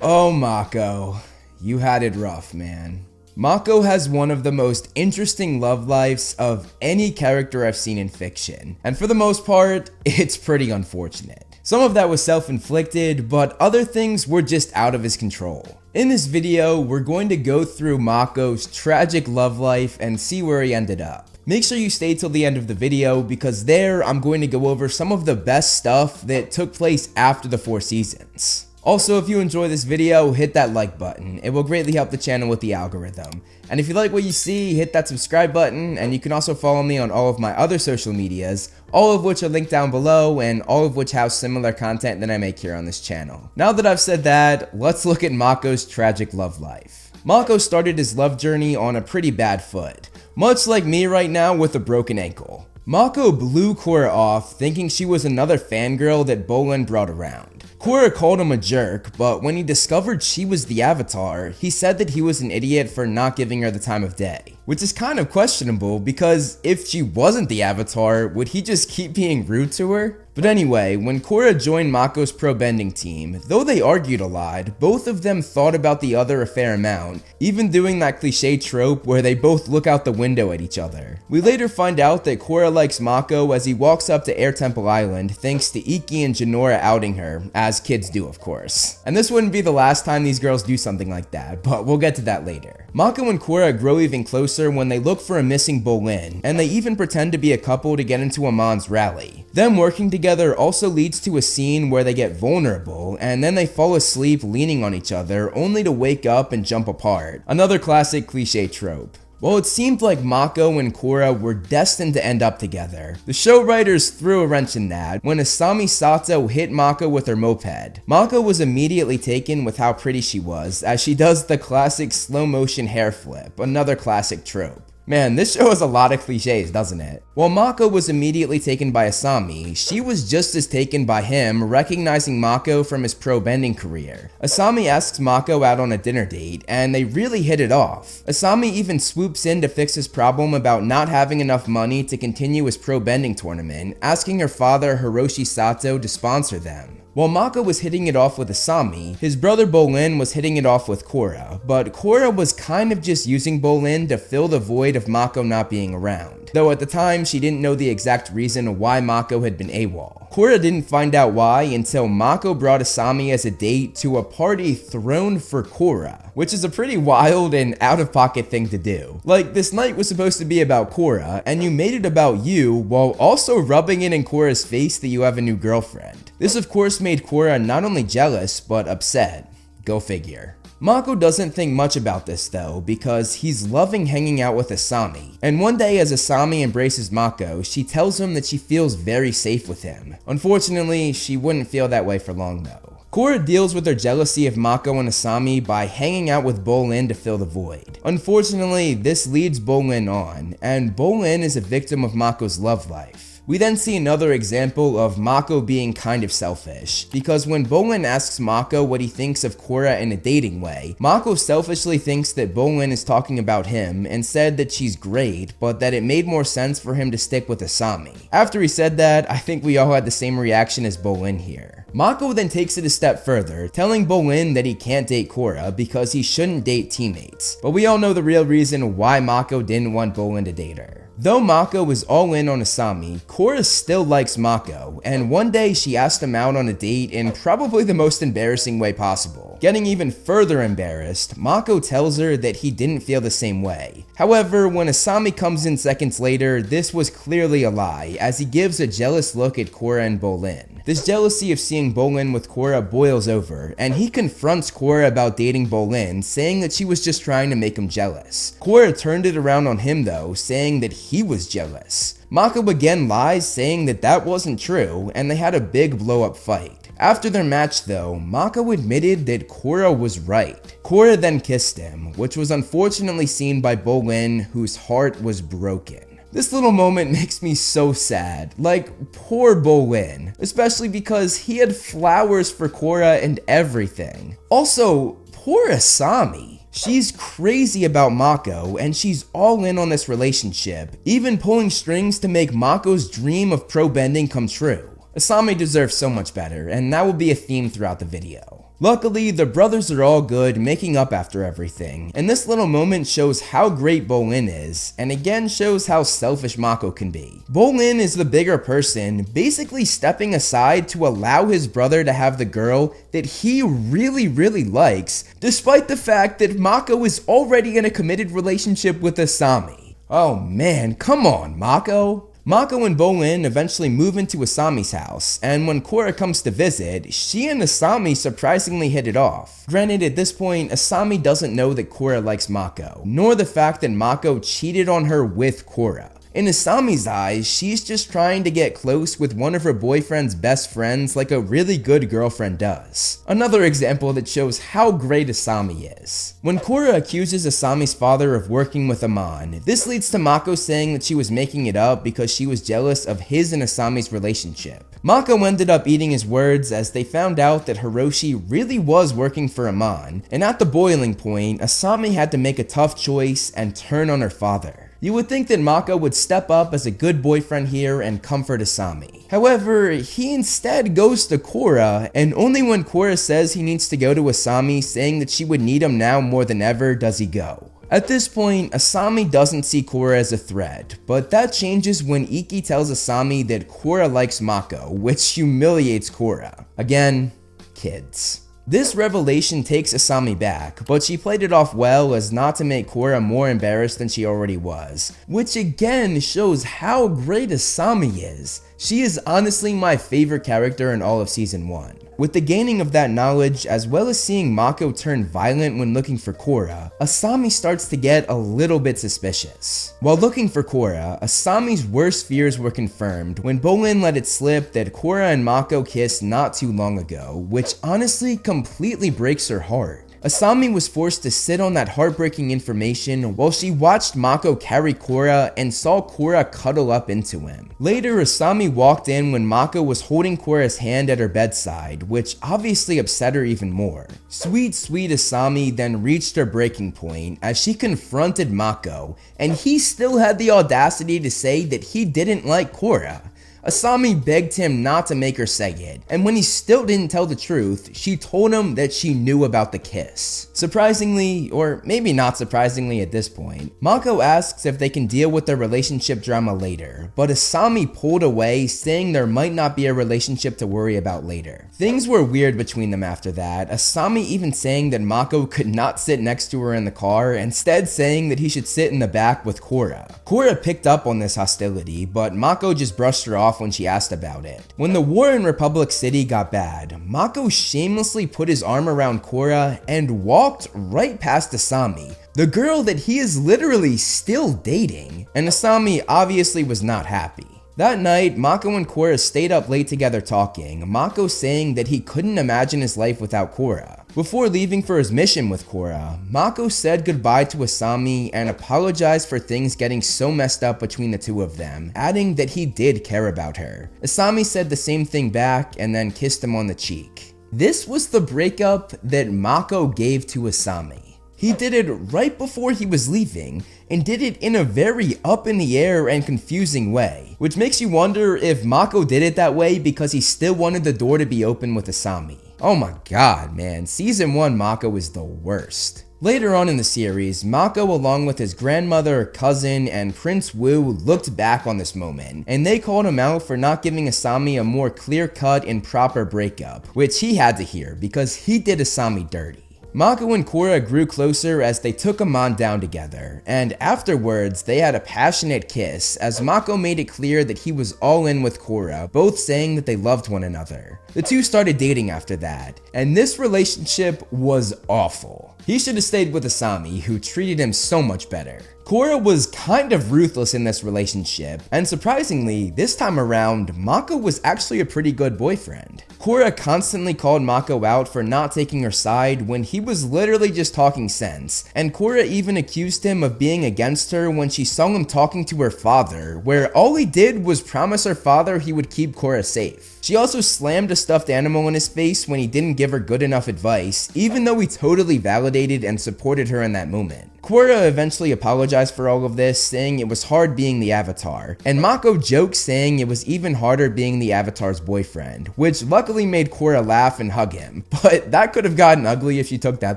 Oh, Mako, you had it rough, man. Mako has one of the most interesting love lives of any character I've seen in fiction, and for the most part, it's pretty unfortunate. Some of that was self-inflicted, but other things were just out of his control. In this video, we're going to go through Mako's tragic love life and see where he ended up. Make sure you stay till the end of the video because there I'm going to go over some of the best stuff that took place after the 4 seasons. Also, if you enjoy this video, hit that like button. It will greatly help the channel with the algorithm. And if you like what you see, hit that subscribe button, and you can also follow me on all of my other social medias, all of which are linked down below, and all of which house similar content that I make here on this channel. Now that I've said that, let's look at Mako's tragic love life. Mako started his love journey on a pretty bad foot, much like me right now with a broken ankle. Mako blew Korra off, thinking she was another fangirl that Bolin brought around. Korra called him a jerk, but when he discovered she was the Avatar, he said that he was an idiot for not giving her the time of day. Which is kind of questionable because if she wasn't the Avatar, would he just keep being rude to her? But anyway, when Korra joined Mako's pro bending team, though they argued a lot, both of them thought about the other a fair amount, even doing that cliche trope where they both look out the window at each other. We later find out that Korra likes Mako as he walks up to Air Temple Island thanks to Ikki and Jinora outing her, as kids do of course. And this wouldn't be the last time these girls do something like that, but we'll get to that later. Mako and Korra grow even closer when they look for a missing Bolin, and they even pretend to be a couple to get into Amon's rally. Them working together also leads to a scene where they get vulnerable, and then they fall asleep leaning on each other only to wake up and jump apart. Another classic cliche trope. Well, it seemed like Mako and Korra were destined to end up together. The show writers threw a wrench in that when Asami Sato hit Mako with her moped. Mako was immediately taken with how pretty she was, as she does the classic slow motion hair flip, another classic trope. Man, this show has a lot of cliches, doesn't it? While Mako was immediately taken by Asami, she was just as taken by him, recognizing Mako from his pro bending career. Asami asks Mako out on a dinner date, and they really hit it off. Asami even swoops in to fix his problem about not having enough money to continue his pro bending tournament, asking her father Hiroshi Sato to sponsor them. While Mako was hitting it off with Asami, his brother Bolin was hitting it off with Korra, but Korra was kind of just using Bolin to fill the void of Mako not being around, though at the time she didn't know the exact reason why Mako had been AWOL. Korra didn't find out why until Mako brought Asami as a date to a party thrown for Korra, which is a pretty wild and out-of-pocket thing to do. Like, this night was supposed to be about Korra, and you made it about you while also rubbing it in Korra's face that you have a new girlfriend. This of course made Korra not only jealous, but upset. Go figure. Mako doesn't think much about this though, because he's loving hanging out with Asami. And one day as Asami embraces Mako, she tells him that she feels very safe with him. Unfortunately, she wouldn't feel that way for long though. Korra deals with her jealousy of Mako and Asami by hanging out with Bolin to fill the void. Unfortunately, this leads Bolin on, and Bolin is a victim of Mako's love life. We then see another example of Mako being kind of selfish, because when Bolin asks Mako what he thinks of Korra in a dating way, Mako selfishly thinks that Bolin is talking about him and said that she's great, but that it made more sense for him to stick with Asami. After he said that, I think we all had the same reaction as Bolin here. Mako then takes it a step further, telling Bolin that he can't date Korra because he shouldn't date teammates, but we all know the real reason why Mako didn't want Bolin to date her. Though Mako was all in on Asami, Korra still likes Mako, and one day she asked him out on a date in probably the most embarrassing way possible. Getting even further embarrassed, Mako tells her that he didn't feel the same way. However, when Asami comes in seconds later, this was clearly a lie, as he gives a jealous look at Korra and Bolin. This jealousy of seeing Bolin with Korra boils over, and he confronts Korra about dating Bolin, saying that she was just trying to make him jealous. Korra turned it around on him though, saying that he was jealous. Mako again lies, saying that that wasn't true, and they had a big blow-up fight. After their match though, Mako admitted that Korra was right. Korra then kissed him, which was unfortunately seen by Bolin, whose heart was broken. This little moment makes me so sad, like poor Bolin, especially because he had flowers for Korra and everything. Also, poor Asami. She's crazy about Mako, and she's all in on this relationship, even pulling strings to make Mako's dream of pro bending come true. Asami deserves so much better, and that will be a theme throughout the video. Luckily, the brothers are all good, making up after everything, and this little moment shows how great Bolin is, and again shows how selfish Mako can be. Bolin is the bigger person, basically stepping aside to allow his brother to have the girl that he really likes, despite the fact that Mako is already in a committed relationship with Asami. Oh man, come on, Mako. Mako and Bolin eventually move into Asami's house, and when Korra comes to visit, she and Asami surprisingly hit it off. Granted, at this point, Asami doesn't know that Korra likes Mako, nor the fact that Mako cheated on her with Korra. In Asami's eyes, she's just trying to get close with one of her boyfriend's best friends like a really good girlfriend does. Another example that shows how great Asami is. When Korra accuses Asami's father of working with Amon, this leads to Mako saying that she was making it up because she was jealous of his and Asami's relationship. Mako ended up eating his words as they found out that Hiroshi really was working for Amon, and at the boiling point, Asami had to make a tough choice and turn on her father. You would think that Mako would step up as a good boyfriend here and comfort Asami. However, he instead goes to Korra, and only when Korra says he needs to go to Asami, saying that she would need him now more than ever, does he go. At this point, Asami doesn't see Korra as a threat, but that changes when Ikki tells Asami that Korra likes Mako, which humiliates Korra. Again, kids. This revelation takes Asami back, but she played it off well as not to make Korra more embarrassed than she already was, which again shows how great Asami is. She is honestly my favorite character in all of season 1. With the gaining of that knowledge, as well as seeing Mako turn violent when looking for Korra, Asami starts to get a little bit suspicious. While looking for Korra, Asami's worst fears were confirmed when Bolin let it slip that Korra and Mako kissed not too long ago, which honestly completely breaks her heart. Asami was forced to sit on that heartbreaking information while she watched Mako carry Korra and saw Korra cuddle up into him. Later, Asami walked in when Mako was holding Korra's hand at her bedside, which obviously upset her even more. Sweet Asami then reached her breaking point as she confronted Mako, and he still had the audacity to say that he didn't like Korra. Asami begged him not to make her say it, and when he still didn't tell the truth, she told him that she knew about the kiss. Surprisingly, or maybe not surprisingly at this point, Mako asks if they can deal with their relationship drama later, but Asami pulled away, saying there might not be a relationship to worry about later. Things were weird between them after that, Asami even saying that Mako could not sit next to her in the car, instead saying that he should sit in the back with Korra. Korra picked up on this hostility, but Mako just brushed her off when she asked about it. When the war in Republic City got bad, Mako shamelessly put his arm around Korra and walked right past Asami, the girl that he is literally still dating, and Asami obviously was not happy. That night, Mako and Korra stayed up late together talking, Mako saying that he couldn't imagine his life without Korra. Before leaving for his mission with Korra, Mako said goodbye to Asami and apologized for things getting so messed up between the two of them, adding that he did care about her. Asami said the same thing back and then kissed him on the cheek. This was the breakup that Mako gave to Asami. He did it right before he was leaving, and did it in a very up in the air and confusing way, which makes you wonder if Mako did it that way because he still wanted the door to be open with Asami. Oh my god, man, season 1 Mako is the worst. Later on in the series, Mako along with his grandmother, cousin, and Prince Wu looked back on this moment, and they called him out for not giving Asami a more clear-cut and proper breakup, which he had to hear because he did Asami dirty. Mako and Korra grew closer as they took Amon down together, and afterwards they had a passionate kiss as Mako made it clear that he was all in with Korra, both saying that they loved one another. The two started dating after that, and this relationship was awful. He should have stayed with Asami, who treated him so much better. Korra was kind of ruthless in this relationship, and surprisingly, this time around, Mako was actually a pretty good boyfriend. Korra constantly called Mako out for not taking her side when he was literally just talking sense, and Korra even accused him of being against her when she saw him talking to her father, where all he did was promise her father he would keep Korra safe. She also slammed a stuffed animal in his face when he didn't give her good enough advice, even though he totally validated and supported her in that moment. Korra eventually apologized for all of this, saying it was hard being the Avatar, and Mako joked saying it was even harder being the Avatar's boyfriend, which luckily luckily made Korra laugh and hug him, but that could have gotten ugly if she took that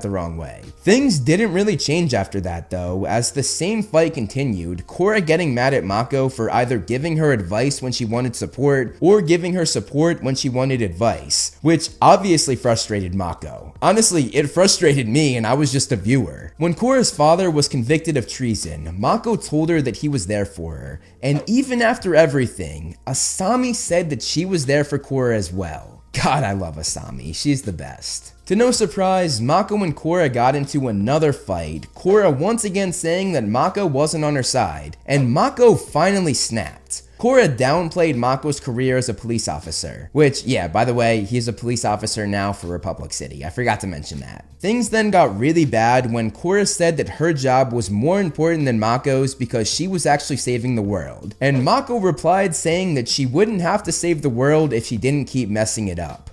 the wrong way. Things didn't really change after that though, as the same fight continued, Korra getting mad at Mako for either giving her advice when she wanted support or giving her support when she wanted advice, which obviously frustrated Mako. Honestly, it frustrated me and I was just a viewer. When Korra's father was convicted of treason, Mako told her that he was there for her, and even after everything, Asami said that she was there for Korra as well. God, I love Asami, she's the best. To no surprise, Mako and Korra got into another fight, Korra once again saying that Mako wasn't on her side, and Mako finally snapped. Korra downplayed Mako's career as a police officer, which, yeah, by the way, he's a police officer now for Republic City. I forgot to mention that. Things then got really bad when Korra said that her job was more important than Mako's because she was actually saving the world. And Mako replied saying that she wouldn't have to save the world if she didn't keep messing it up.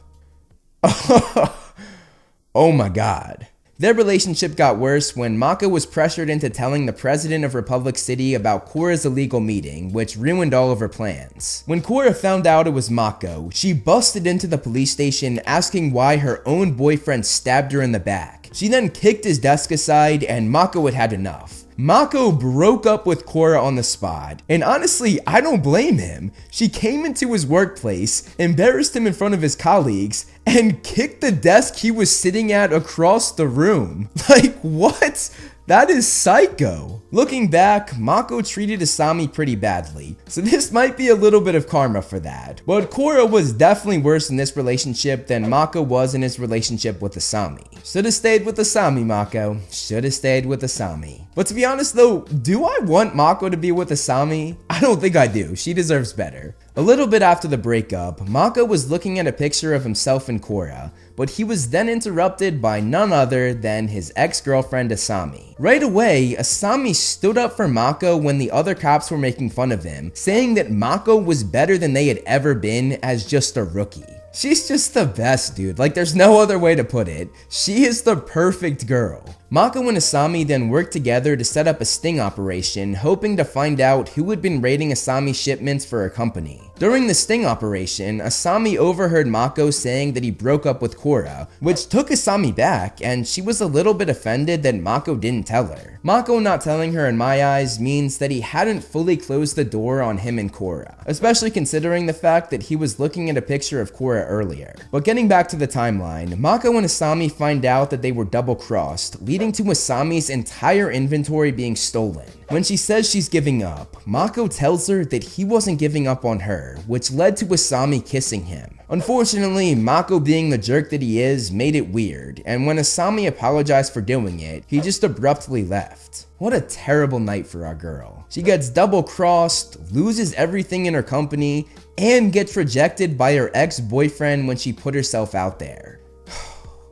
Oh my god. Their relationship got worse when Mako was pressured into telling the president of Republic City about Korra's illegal meeting, which ruined all of her plans. When Korra found out it was Mako, she busted into the police station asking why her own boyfriend stabbed her in the back. She then kicked his desk aside and Mako had had enough. Mako broke up with Korra on the spot, and honestly, I don't blame him. She came into his workplace, embarrassed him in front of his colleagues, and kicked the desk he was sitting at across the room. Like, what? That is psycho. Looking back, Mako treated Asami pretty badly, so this might be a little bit of karma for that. But Korra was definitely worse in this relationship than Mako was in his relationship with Asami. Should've stayed with Asami, Mako. Should've stayed with Asami. But to be honest though, do I want Mako to be with Asami? I don't think I do. She deserves better. A little bit after the breakup, Mako was looking at a picture of himself and Korra, but he was then interrupted by none other than his ex-girlfriend Asami. Right away, Asami stood up for Mako when the other cops were making fun of him, saying that Mako was better than they had ever been as just a rookie. She's just the best, dude. Like, there's no other way to put it. She is the perfect girl. Mako and Asami then worked together to set up a sting operation, hoping to find out who had been raiding Asami's shipments for her company. During the sting operation, Asami overheard Mako saying that he broke up with Korra, which took Asami back, and she was a little bit offended that Mako didn't tell her. Mako not telling her in my eyes means that he hadn't fully closed the door on him and Korra, especially considering the fact that he was looking at a picture of Korra earlier. But getting back to the timeline, Mako and Asami find out that they were double-crossed, leading to Asami's entire inventory being stolen. When she says she's giving up, Mako tells her that he wasn't giving up on her, which led to Asami kissing him. Unfortunately, Mako being the jerk that he is made it weird, and when Asami apologized for doing it, he just abruptly left. What a terrible night for our girl. She gets double-crossed, loses everything in her company, and gets rejected by her ex-boyfriend when she put herself out there.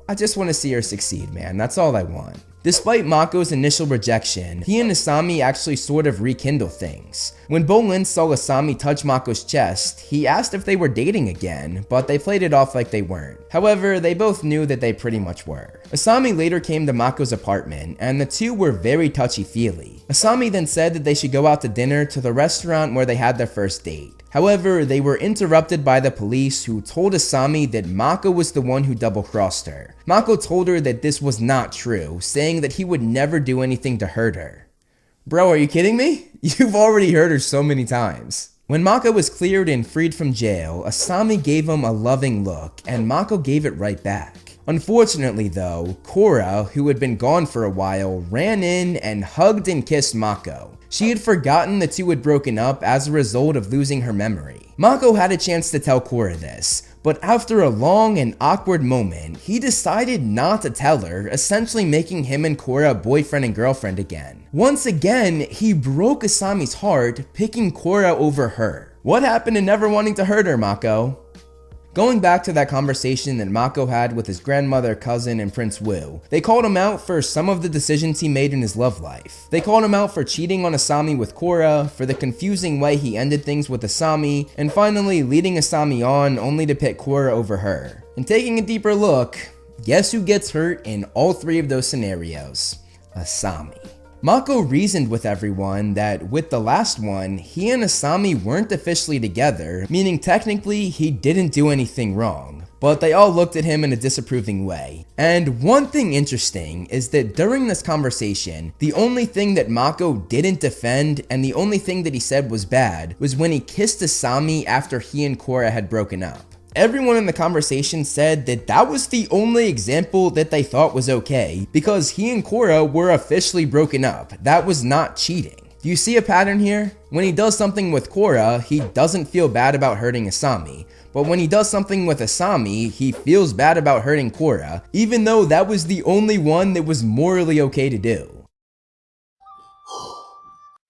I just want to see her succeed, man. That's all I want. Despite Mako's initial rejection, he and Asami actually sort of rekindle things. When Bolin saw Asami touch Mako's chest, he asked if they were dating again, but they played it off like they weren't. However, they both knew that they pretty much were. Asami later came to Mako's apartment, and the two were very touchy-feely. Asami then said that they should go out to dinner to the restaurant where they had their first date. However, they were interrupted by the police who told Asami that Mako was the one who double-crossed her. Mako told her that this was not true, saying that he would never do anything to hurt her. Bro, are you kidding me? You've already hurt her so many times. When Mako was cleared and freed from jail, Asami gave him a loving look, and Mako gave it right back. Unfortunately though, Korra, who had been gone for a while, ran in and hugged and kissed Mako. She had forgotten the two had broken up as a result of losing her memory. Mako had a chance to tell Korra this, but after a long and awkward moment, he decided not to tell her, essentially making him and Korra boyfriend and girlfriend again. Once again, he broke Asami's heart, picking Korra over her. What happened to never wanting to hurt her, Mako? Going back to that conversation that Mako had with his grandmother, cousin, and Prince Wu, they called him out for some of the decisions he made in his love life. They called him out for cheating on Asami with Korra, for the confusing way he ended things with Asami, and finally leading Asami on only to pick Korra over her. And taking a deeper look, guess who gets hurt in all three of those scenarios? Asami. Mako reasoned with everyone that with the last one, he and Asami weren't officially together, meaning technically he didn't do anything wrong. but they all looked at him in a disapproving way. And one thing interesting is that during this conversation, the only thing that Mako didn't defend and the only thing that he said was bad was when he kissed Asami after he and Korra had broken up. Everyone in the conversation said that that was the only example that they thought was okay because he and Korra were officially broken up. That was not cheating. Do you see a pattern here? When he does something with Korra, he doesn't feel bad about hurting Asami. But when he does something with Asami, he feels bad about hurting Korra, even though that was the only one that was morally okay to do.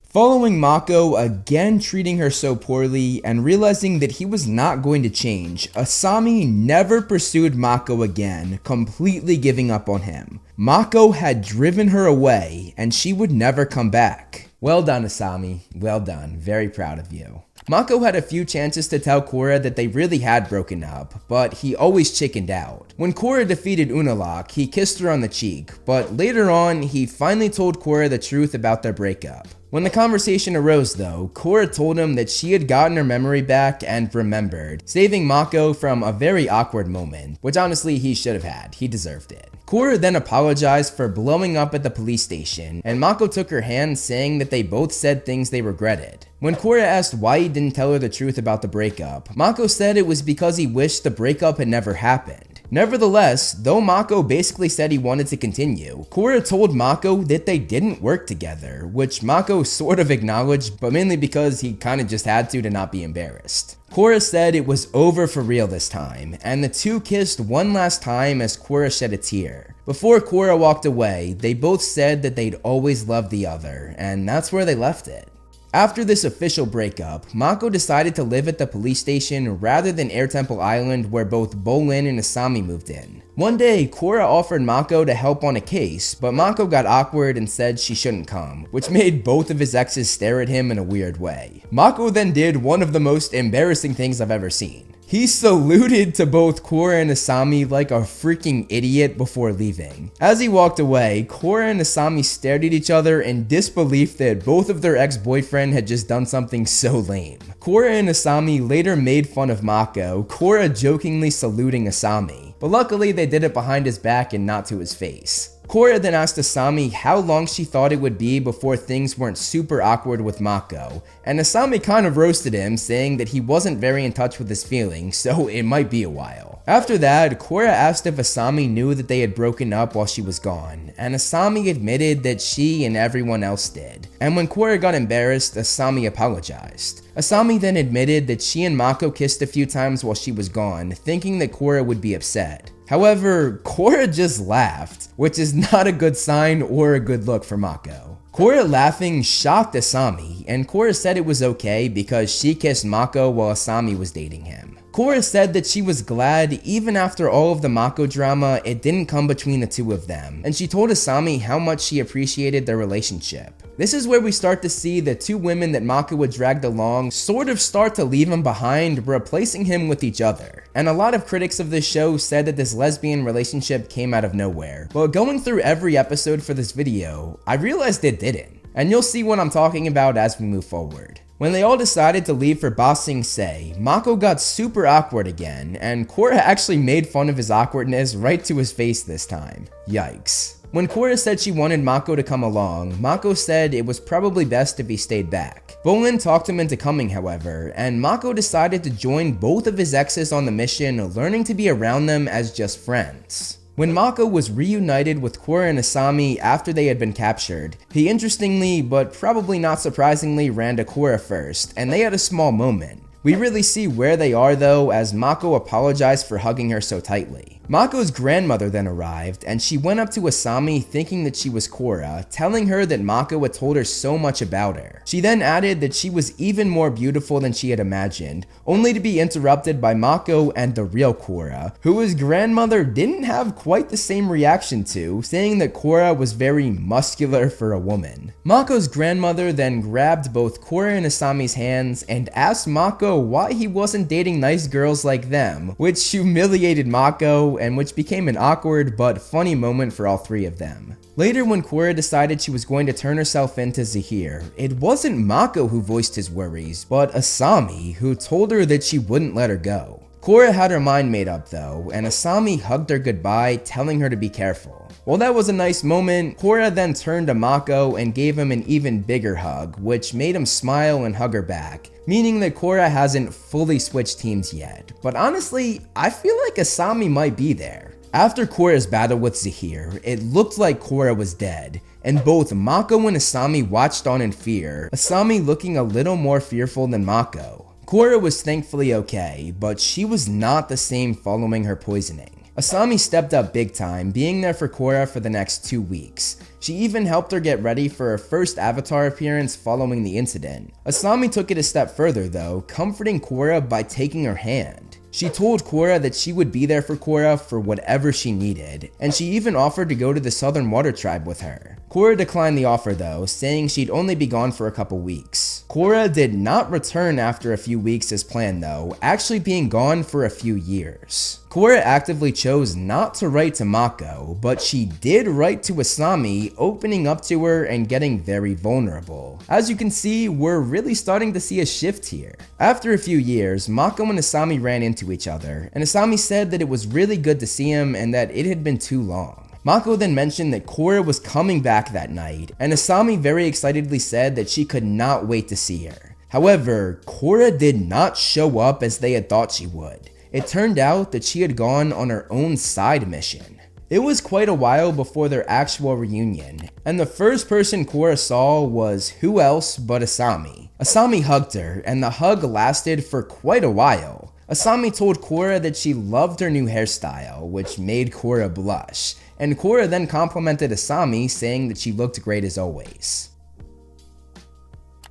Following Mako again treating her so poorly and realizing that he was not going to change, Asami never pursued Mako again, completely giving up on him. Mako had driven her away and she would never come back. Well done, Asami. Well done. Very proud of you. Mako had a few chances to tell Korra that they really had broken up, but he always chickened out. When Korra defeated Unalaq, he kissed her on the cheek, but later on, he finally told Korra the truth about their breakup. When the conversation arose though, Korra told him that she had gotten her memory back and remembered, saving Mako from a very awkward moment, which honestly he should have had. He deserved it. Korra then apologized for blowing up at the police station, and Mako took her hand saying that they both said things they regretted. When Korra asked why he didn't tell her the truth about the breakup, Mako said it was because he wished the breakup had never happened. Nevertheless, though Mako basically said he wanted to continue, Korra told Mako that they didn't work together, which Mako sort of acknowledged, but mainly because he kinda just had to not be embarrassed. Korra said it was over for real this time, and the two kissed one last time as Korra shed a tear. Before Korra walked away, they both said that they'd always loved the other, and that's where they left it. After this official breakup, Mako decided to live at the police station rather than Air Temple Island where both Bolin and Asami moved in. One day, Korra offered Mako to help on a case, but Mako got awkward and said she shouldn't come, which made both of his exes stare at him in a weird way. Mako then did one of the most embarrassing things I've ever seen. He saluted to both Korra and Asami like a freaking idiot before leaving. As he walked away, Korra and Asami stared at each other in disbelief that both of their ex-boyfriend had just done something so lame. Korra and Asami later made fun of Mako, Korra jokingly saluting Asami, but luckily they did it behind his back and not to his face. Korra then asked Asami how long she thought it would be before things weren't super awkward with Mako, and Asami kind of roasted him, saying that he wasn't very in touch with his feelings, so it might be a while. After that, Korra asked if Asami knew that they had broken up while she was gone, and Asami admitted that she and everyone else did. And when Korra got embarrassed, Asami apologized. Asami then admitted that she and Mako kissed a few times while she was gone, thinking that Korra would be upset. However, Korra just laughed, which is not a good sign or a good look for Mako. Korra laughing shocked Asami, and Korra said it was okay because she kissed Mako while Asami was dating him. Korra said that she was glad even after all of the Mako drama, it didn't come between the two of them, and she told Asami how much she appreciated their relationship. This is where we start to see the two women that Mako had dragged along sort of start to leave him behind, replacing him with each other. And a lot of critics of this show said that this lesbian relationship came out of nowhere, but going through every episode for this video, I realized it didn't. And you'll see what I'm talking about as we move forward. When they all decided to leave for Ba Sing Se, Mako got super awkward again, and Korra actually made fun of his awkwardness right to his face this time. Yikes. When Korra said she wanted Mako to come along, Mako said it was probably best if he stayed back. Bolin talked him into coming, however, and Mako decided to join both of his exes on the mission, learning to be around them as just friends. When Mako was reunited with Korra and Asami after they had been captured, he interestingly, but probably not surprisingly, ran to Korra first, and they had a small moment. We really see where they are though, as Mako apologized for hugging her so tightly. Mako's grandmother then arrived, and she went up to Asami thinking that she was Korra, telling her that Mako had told her so much about her. She then added that she was even more beautiful than she had imagined, only to be interrupted by Mako and the real Korra, who his grandmother didn't have quite the same reaction to, saying that Korra was very muscular for a woman. Mako's grandmother then grabbed both Korra and Asami's hands and asked Mako why he wasn't dating nice girls like them, which humiliated Mako and which became an awkward but funny moment for all three of them. Later, when Korra decided she was going to turn herself in to Zahir, it wasn't Mako who voiced his worries, but Asami, who told her that she wouldn't let her go. Korra had her mind made up though, and Asami hugged her goodbye, telling her to be careful. While that was a nice moment, Korra then turned to Mako and gave him an even bigger hug, which made him smile and hug her back, meaning that Korra hasn't fully switched teams yet. But honestly, I feel like Asami might be there. After Korra's battle with Zahir, it looked like Korra was dead, and both Mako and Asami watched on in fear, Asami looking a little more fearful than Mako. Korra was thankfully okay, but she was not the same following her poisoning. Asami stepped up big time, being there for Korra for the next 2 weeks. She even helped her get ready for her first Avatar appearance following the incident. Asami took it a step further though, comforting Korra by taking her hand. She told Korra that she would be there for Korra for whatever she needed, and she even offered to go to the Southern Water Tribe with her. Korra declined the offer though, saying she'd only be gone for a couple weeks. Korra did not return after a few weeks as planned though, actually being gone for a few years. Korra actively chose not to write to Mako, but she did write to Asami, opening up to her and getting very vulnerable. As you can see, we're really starting to see a shift here. After a few years, Mako and Asami ran into each other, and Asami said that it was really good to see him and that it had been too long. Mako then mentioned that Korra was coming back that night, and Asami very excitedly said that she could not wait to see her. However, Korra did not show up as they had thought she would. It turned out that she had gone on her own side mission. It was quite a while before their actual reunion, and the first person Korra saw was who else but Asami. Asami hugged her, and the hug lasted for quite a while. Asami told Korra that she loved her new hairstyle, which made Korra blush, and Korra then complimented Asami, saying that she looked great as always.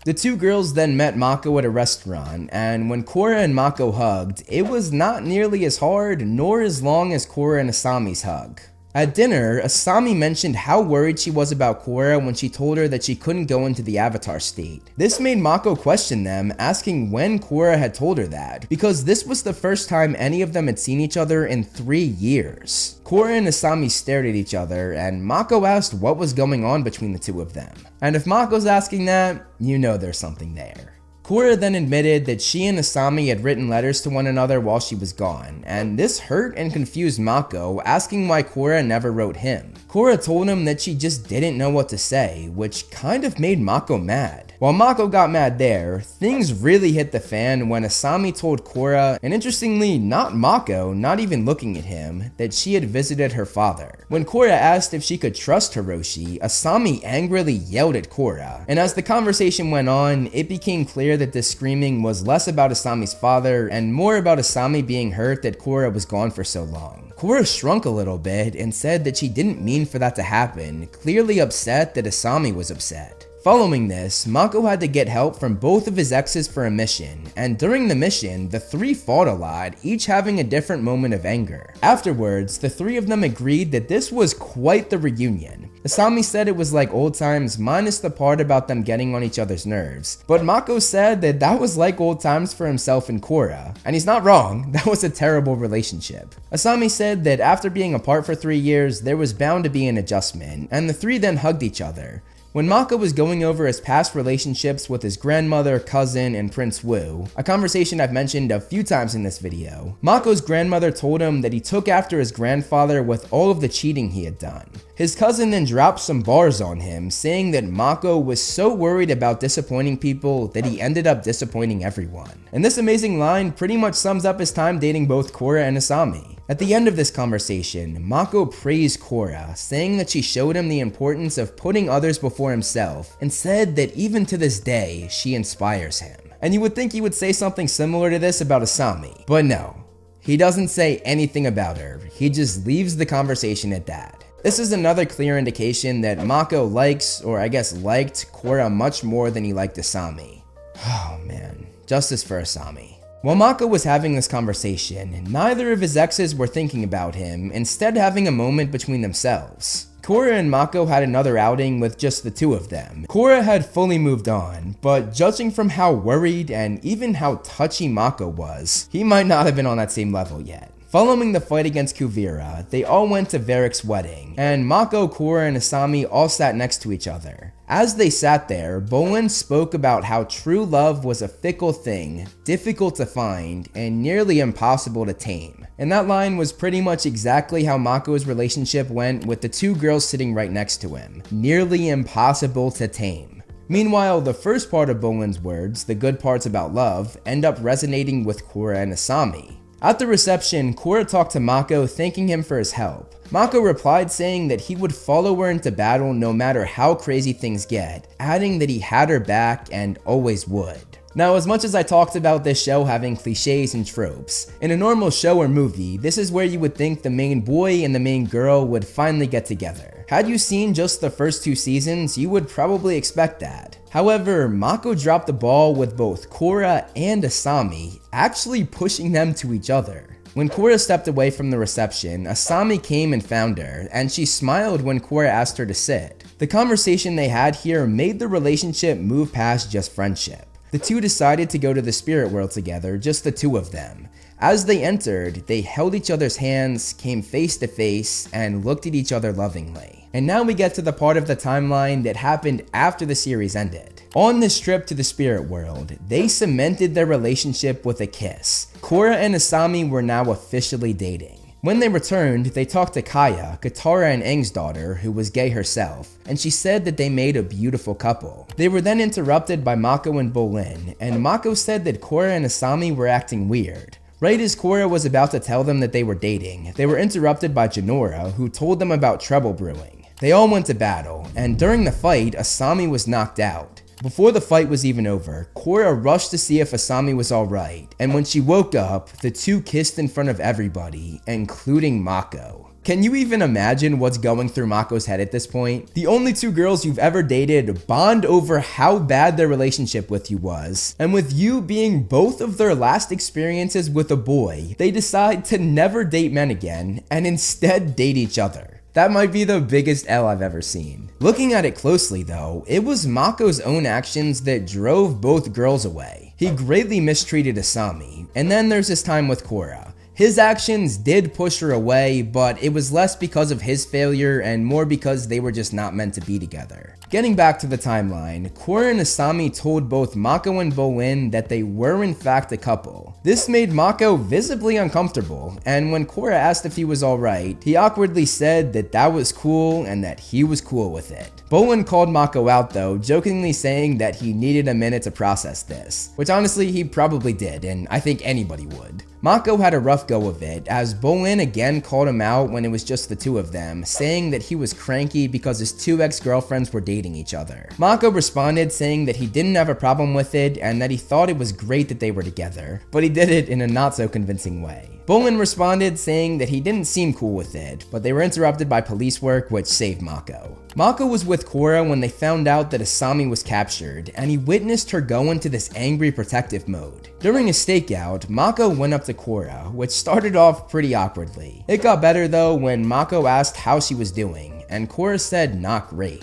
The two girls then met Mako at a restaurant, and when Korra and Mako hugged, it was not nearly as hard nor as long as Korra and Asami's hug. At dinner, Asami mentioned how worried she was about Korra when she told her that she couldn't go into the Avatar state. This made Mako question them, asking when Korra had told her that, because this was the first time any of them had seen each other in 3 years. Korra and Asami stared at each other, and Mako asked what was going on between the two of them. And if Mako's asking that, you know there's something there. Korra then admitted that she and Asami had written letters to one another while she was gone, and this hurt and confused Mako, asking why Korra never wrote him. Korra told him that she just didn't know what to say, which kind of made Mako mad. While Mako got mad there, things really hit the fan when Asami told Korra, and interestingly not Mako, not even looking at him, that she had visited her father. When Korra asked if she could trust Hiroshi, Asami angrily yelled at Korra, and as the conversation went on, it became clear that this screaming was less about Asami's father and more about Asami being hurt that Korra was gone for so long. Korra shrunk a little bit and said that she didn't mean for that to happen, clearly upset that Asami was upset. Following this, Mako had to get help from both of his exes for a mission, and during the mission, the three fought a lot, each having a different moment of anger. Afterwards, the three of them agreed that this was quite the reunion. Asami said it was like old times minus the part about them getting on each other's nerves, but Mako said that that was like old times for himself and Korra, and he's not wrong, that was a terrible relationship. Asami said that after being apart for 3 years, there was bound to be an adjustment, and the three then hugged each other. When Mako was going over his past relationships with his grandmother, cousin, and Prince Wu, a conversation I've mentioned a few times in this video, Mako's grandmother told him that he took after his grandfather with all of the cheating he had done. His cousin then dropped some bars on him, saying that Mako was so worried about disappointing people that he ended up disappointing everyone. And this amazing line pretty much sums up his time dating both Korra and Asami. At the end of this conversation, Mako praised Korra, saying that she showed him the importance of putting others before himself, and said that even to this day, she inspires him. And you would think he would say something similar to this about Asami, but no. He doesn't say anything about her, he just leaves the conversation at that. This is another clear indication that Mako likes, or I guess liked, Korra much more than he liked Asami. Oh man, justice for Asami. While Mako was having this conversation, neither of his exes were thinking about him, instead having a moment between themselves. Korra and Mako had another outing with just the two of them. Korra had fully moved on, but judging from how worried and even how touchy Mako was, he might not have been on that same level yet. Following the fight against Kuvira, they all went to Varric's wedding, and Mako, Korra, and Asami all sat next to each other. As they sat there, Bolin spoke about how true love was a fickle thing, difficult to find, and nearly impossible to tame. And that line was pretty much exactly how Mako's relationship went with the two girls sitting right next to him. Nearly impossible to tame. Meanwhile, the first part of Bolin's words, the good parts about love, end up resonating with Korra and Asami. At the reception, Korra talked to Mako, thanking him for his help. Mako replied saying that he would follow her into battle no matter how crazy things get, adding that he had her back and always would. Now, as much as I talked about this show having cliches and tropes, in a normal show or movie, this is where you would think the main boy and the main girl would finally get together. Had you seen just the first 2 seasons, you would probably expect that. However, Mako dropped the ball with both Korra and Asami actually pushing them to each other. When Korra stepped away from the reception, Asami came and found her, and she smiled when Korra asked her to sit. The conversation they had here made the relationship move past just friendship. The two decided to go to the spirit world together, just the two of them. As they entered, they held each other's hands, came face to face, and looked at each other lovingly. And now we get to the part of the timeline that happened after the series ended. On this trip to the spirit world, they cemented their relationship with a kiss. Korra and Asami were now officially dating. When they returned, they talked to Kaya, Katara and Aang's daughter, who was gay herself, and she said that they made a beautiful couple. They were then interrupted by Mako and Bolin, and Mako said that Korra and Asami were acting weird. Right as Korra was about to tell them that they were dating, they were interrupted by Jinora, who told them about trouble brewing. They all went to battle, and during the fight, Asami was knocked out. Before the fight was even over, Korra rushed to see if Asami was alright, and when she woke up, the two kissed in front of everybody, including Mako. Can you even imagine what's going through Mako's head at this point? The only 2 girls you've ever dated bond over how bad their relationship with you was, and with you being both of their last experiences with a boy, they decide to never date men again, and instead date each other. That might be the biggest L I've ever seen. Looking at it closely though, it was Mako's own actions that drove both girls away. He greatly mistreated Asami, and then there's his time with Korra. His actions did push her away, but it was less because of his failure and more because they were just not meant to be together. Getting back to the timeline, Korra and Asami told both Mako and Bolin that they were in fact a couple. This made Mako visibly uncomfortable, and when Korra asked if he was alright, he awkwardly said that that was cool and that he was cool with it. Bolin called Mako out though, jokingly saying that he needed a minute to process this, which honestly he probably did, and I think anybody would. Mako had a rough go of it, as Bolin again called him out when it was just the 2 of them, saying that he was cranky because his 2 ex-girlfriends were dating each other. Mako responded saying that he didn't have a problem with it and that he thought it was great that they were together, but he did it in a not so convincing way. Bolin responded saying that he didn't seem cool with it, but they were interrupted by police work, which saved Mako. Mako was with Korra when they found out that Asami was captured, and he witnessed her go into this angry protective mode. During a stakeout, Mako went up to Korra, which started off pretty awkwardly. It got better though when Mako asked how she was doing, and Korra said not great.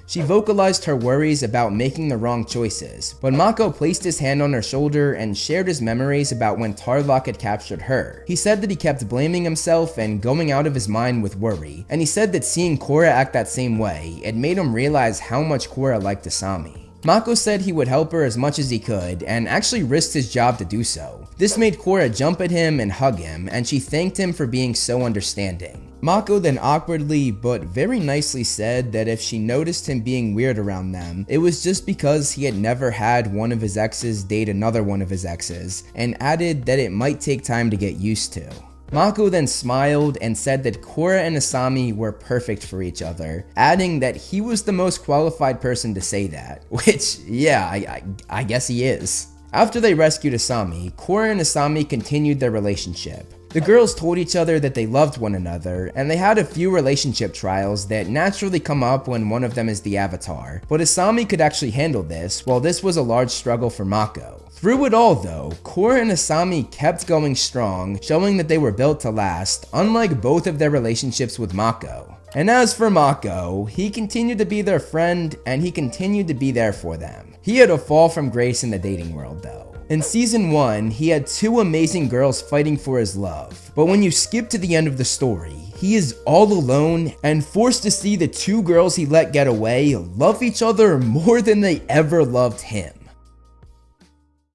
She vocalized her worries about making the wrong choices, but Mako placed his hand on her shoulder and shared his memories about when Tarlok had captured her. He said that he kept blaming himself and going out of his mind with worry, and he said that seeing Korra act that same way, it made him realize how much Korra liked Asami. Mako said he would help her as much as he could and actually risked his job to do so. This made Korra jump at him and hug him, and she thanked him for being so understanding. Mako then awkwardly but very nicely said that if she noticed him being weird around them, it was just because he had never had one of his exes date another one of his exes, and added that it might take time to get used to. Mako then smiled and said that Korra and Asami were perfect for each other, adding that he was the most qualified person to say that, which, yeah, I guess he is. After they rescued Asami, Korra and Asami continued their relationship. The girls told each other that they loved one another, and they had a few relationship trials that naturally come up when one of them is the Avatar, but Asami could actually handle this, while this was a large struggle for Mako. Through it all though, Korra and Asami kept going strong, showing that they were built to last, unlike both of their relationships with Mako. And as for Mako, he continued to be their friend, and he continued to be there for them. He had a fall from grace in the dating world though. In season 1, he had 2 amazing girls fighting for his love, but when you skip to the end of the story, he is all alone and forced to see the two girls he let get away love each other more than they ever loved him.